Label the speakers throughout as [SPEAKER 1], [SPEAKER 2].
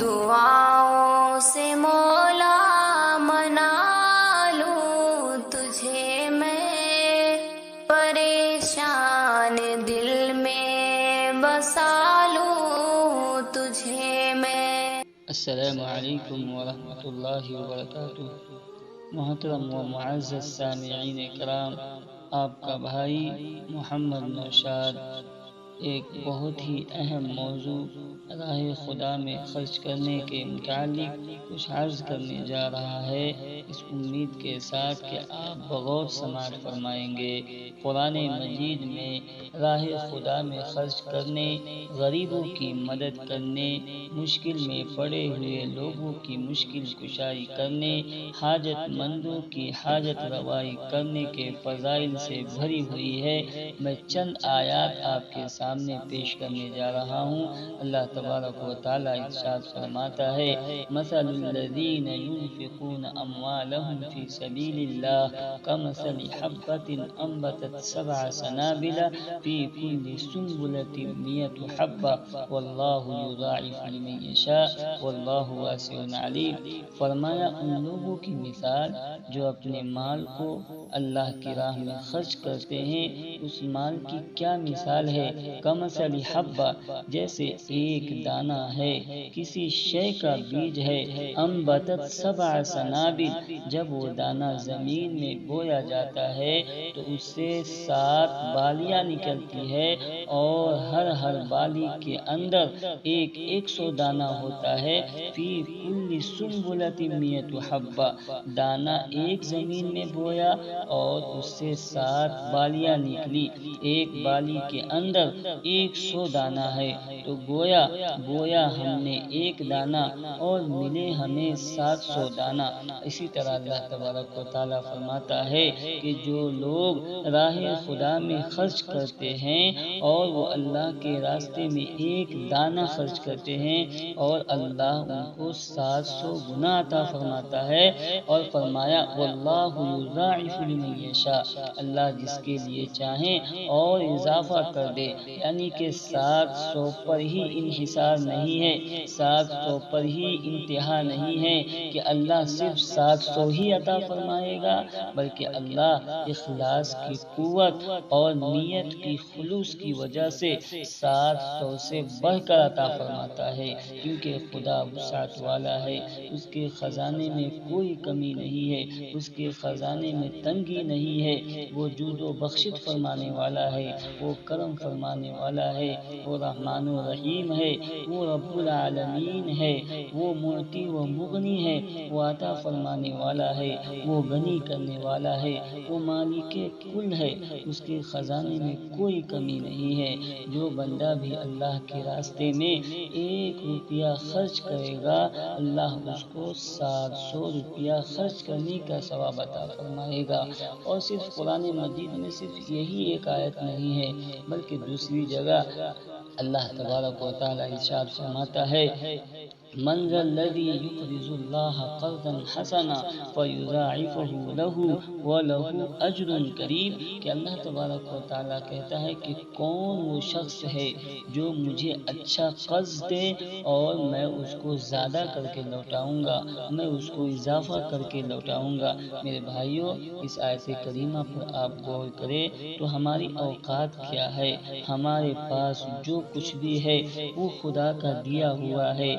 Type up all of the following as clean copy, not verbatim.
[SPEAKER 1] دعاؤں سے مولا منا لوں تجھے میں، پریشان دل میں بسا لوں تجھے میں۔
[SPEAKER 2] السلام علیکم ورحمۃ اللہ وبرکاتہ۔ محترم و معزز سامعین کرام، آپ کا بھائی محمد نوشاد ایک بہت ہی اہم موضوع راہ خدا میں خرچ کرنے کے متعلق کچھ عرض کرنے جا رہا ہے، اس امید کے ساتھ کہ آپ بغور سماعت فرمائیں گے۔ قرآن مجید میں راہ خدا میں خرچ کرنے، غریبوں کی مدد کرنے، مشکل میں پڑے ہوئے لوگوں کی مشکل کشائی کرنے، حاجت مندوں کی حاجت روائی کرنے کے فضائل سے بھری ہوئی ہے۔ میں چند آیات آپ کے سامنے پیش کرنے جا رہا ہوں۔ اللہ تبارک و تعالیٰ ارشاد فرماتا ہے: مثل الذین ينفقون اموالهم فی سبیل اللہ کمثل حبۃ انبتت سبع سنابل فی کل سنبلۃ مئۃ حبۃ واللہ یضاعف لمن یشاء واللہ واسع علیم۔ فرمایا ان لوگوں کی مثال جو اپنے مال کو اللہ کی راہ میں خرچ کرتے ہیں، اس مال کی کیا مثال ہے؟ کمثل حبہ، جیسے ایک دانہ ہے، کسی شے کا بیج ہے، انبتت سبع سنابل، جب وہ دانہ زمین میں بویا جاتا ہے تو اس سے 7 بالیاں نکلتی ہے، اور ہر بالی کے اندر ایک 100 دانہ ہوتا ہے۔ فی کل سنبلۃ مئۃ حبہ، دانہ ایک زمین میں بویا اور اس سے 7 بالیاں نکلی، ایک بالی کے اندر 100 دانہ ہے، تو بویا ہم نے ایک دانہ اور ملے ہمیں 700 دانہ۔ اسی طرح اللہ تبارک و تعالیٰ فرماتا ہے کہ جو لوگ راہ خدا میں خرچ کرتے ہیں اور وہ اللہ کے راستے میں ایک دانہ خرچ کرتے ہیں، اور اللہ ان کو 700 گنا عطا فرماتا ہے، اور فرمایا واللہ یضاعف لمن یشاء، اللہ جس کے لیے چاہیں اور اضافہ کر دے، یعنی کہ 700 پر ہی انحصار نہیں ہے، 700 پر ہی انتہا نہیں ہے کہ اللہ صرف 700 ہی عطا فرمائے گا، بلکہ اللہ اخلاص کی قوت اور نیت کی خلوص کی وجہ سے 700 سے بڑھ کر عطا فرماتا ہے، کیونکہ خدا وسعت والا ہے، اس کے خزانے میں کوئی کمی نہیں ہے، اس کے خزانے میں تنگی نہیں ہے، وہ جود و بخشت فرمانے والا ہے، وہ کرم فرمانے والا ہے، وہ رحمان و رحیم ہے، وہ رب العالمین ہے، وہ معطی و مغنی ہے، وہ عطا فرمانے والا ہے، وہ غنی کرنے والا ہے، وہ مالک کل ہے، اس کے خزانے میں کوئی کمی نہیں ہے۔ جو بندہ بھی اللہ کے راستے میں 1 روپیہ خرچ کرے گا، اللہ اس کو 700 روپیہ خرچ کرنے کا ثواب عطا فرمائے گا۔ اور صرف قرآن مجید میں صرف یہی ایک آیت نہیں ہے، بلکہ دوسری جگہ اللہ تبارک و تعالیٰ ارشاد فرماتا ہے: من ذا الذی یقرض اللہ قرضا حسنا فیضاعفہ لہ ولہ اجر کریم، کہ اللہ تبارک و تعالیٰ کہتا ہے کہ کون وہ شخص ہے جو مجھے اچھا قرض دے اور میں اس کو زیادہ کر کے لوٹاؤں گا، میں اس کو اضافہ کر کے لوٹاؤں گا۔ میرے بھائیوں، اس آیت کریمہ پر آپ غور کریں تو ہماری اوقات کیا ہے؟ ہمارے پاس جو کچھ بھی ہے وہ خدا کا دیا ہوا ہے،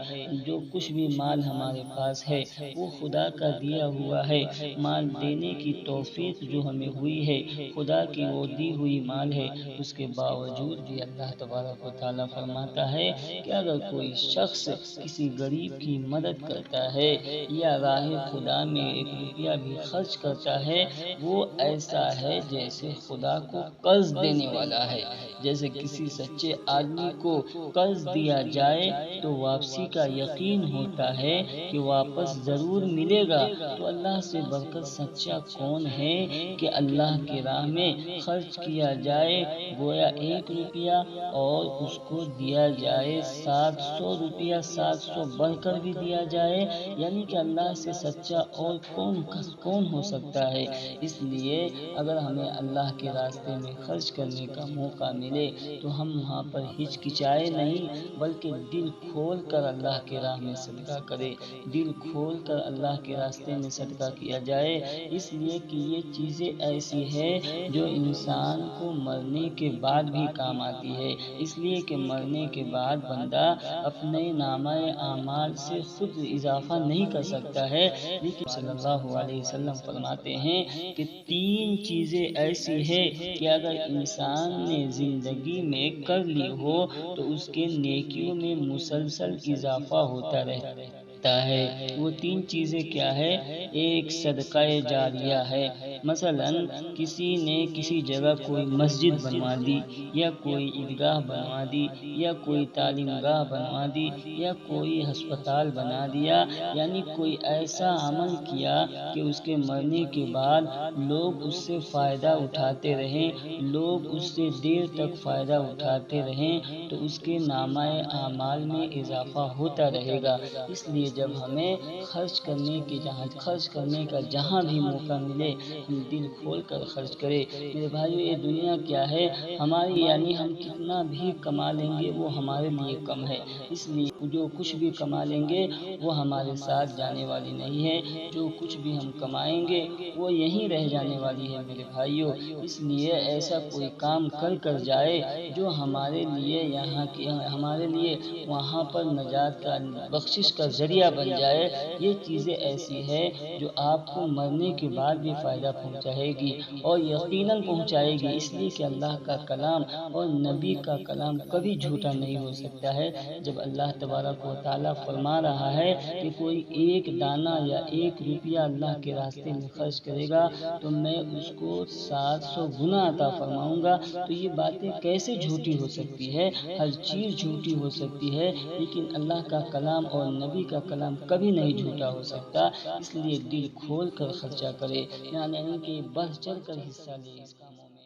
[SPEAKER 2] جو کچھ بھی مال ہمارے پاس ہے وہ خدا کا دیا ہوا ہے۔ مال دینے کی توفیق جو ہمیں ہوئی ہے خدا کی وہ دی ہوئی مال ہے، اس کے باوجود بھی اللہ تبارک و تعالیٰ فرماتا ہے کہ اگر کوئی شخص کسی غریب کی مدد کرتا ہے یا راہ خدا میں 1 روپیہ بھی خرچ کرتا ہے، وہ ایسا ہے جیسے خدا کو قرض دینے والا ہے۔ جیسے کسی سچے آدمی کو قرض دیا جائے تو واپسی کا یقین ہوتا ہے کہ واپس ضرور ملے گا، تو اللہ سے بڑھ کر سچا کون ہے کہ اللہ کی راہ میں خرچ کیا جائے گویا 1 روپیہ اور اس کو دیا جائے 700 روپیہ، 700 بڑھ کر بھی دیا جائے، یعنی کہ اللہ سے سچا اور کون ہو سکتا ہے۔ اس لیے اگر ہمیں اللہ کے راستے میں خرچ کرنے کا موقع ملے تو ہم وہاں پر ہچکچائے نہیں، بلکہ دل کھول کر اللہ کے کی راہ میں صدقہ کرے، دل کھول کر اللہ کے راستے میں صدقہ کیا جائے، اس لیے کہ یہ چیزیں ایسی ہے جو انسان کو مرنے کے بعد بھی کام آتی ہے، اس لیے کہ مرنے کے بعد بندہ اپنے نامہ اعمال سے خود اضافہ نہیں کر سکتا ہے، لیکن صلی اللہ علیہ وسلم فرماتے ہیں کہ 3 چیزیں ایسی ہیں کہ اگر انسان نے زندگی میں کر لی ہو تو اس کے نیکیوں میں مسلسل اضافہ ہوتا رہتا ہے۔ وہ 3 چیزیں کیا ہے؟ ایک صدقہ جاریہ ہے، مثلا کسی نے کسی جگہ کوئی مسجد بنوا دی، یا کوئی عیدگاہ بنوا دی، یا کوئی تعلیم گاہ بنوا دی، یا کوئی ہسپتال بنا دیا، یعنی کوئی ایسا عمل کیا کہ اس کے مرنے کے بعد لوگ اس سے فائدہ اٹھاتے رہیں، لوگ اس سے دیر تک فائدہ اٹھاتے رہیں، تو اس کے نامہ اعمال میں اضافہ ہوتا رہے گا۔ اس لیے جب ہمیں خرچ کرنے کا جہاں بھی موقع ملے ہم دل کھول کر خرچ کریں۔ میرے بھائیو، یہ دنیا کیا ہے ہماری، یعنی ہم کتنا بھی کما لیں گے وہ ہمارے لیے کم ہے، اس لیے جو کچھ بھی کما لیں گے وہ ہمارے ساتھ جانے والی نہیں ہے، جو کچھ بھی ہم کمائیں گے وہ یہیں رہ جانے والی ہے میرے بھائیو۔ اس لیے ایسا کوئی کام کر جائے جو ہمارے لیے وہاں پر نجات کا بخشش کا ذریعہ بن جائے۔ یہ چیزیں ایسی ہے جو آپ کو مرنے کے بعد بھی فائدہ پہنچائے گی، اور یقیناً پہنچائے گی، اس لیے کہ اللہ کا کلام اور نبی کا کلام کبھی جھوٹا نہیں ہو سکتا ہے۔ جب اللہ تبارک و تعالیٰ فرما رہا ہے کہ کوئی ایک دانہ یا 1 روپیہ اللہ کے راستے میں خرچ کرے گا تو میں اس کو 700 گنا عطا فرماؤں گا، تو یہ باتیں کیسے جھوٹی ہو سکتی ہے؟ ہر چیز جھوٹی ہو سکتی ہے، لیکن اللہ کا کلام اور نبی کا کلام کبھی نہیں جھوٹا ہو سکتا۔ اس لیے دل کھول کر خرچہ کرے، یعنی کہ بڑھ چڑھ کر حصہ لے اس کاموں میں۔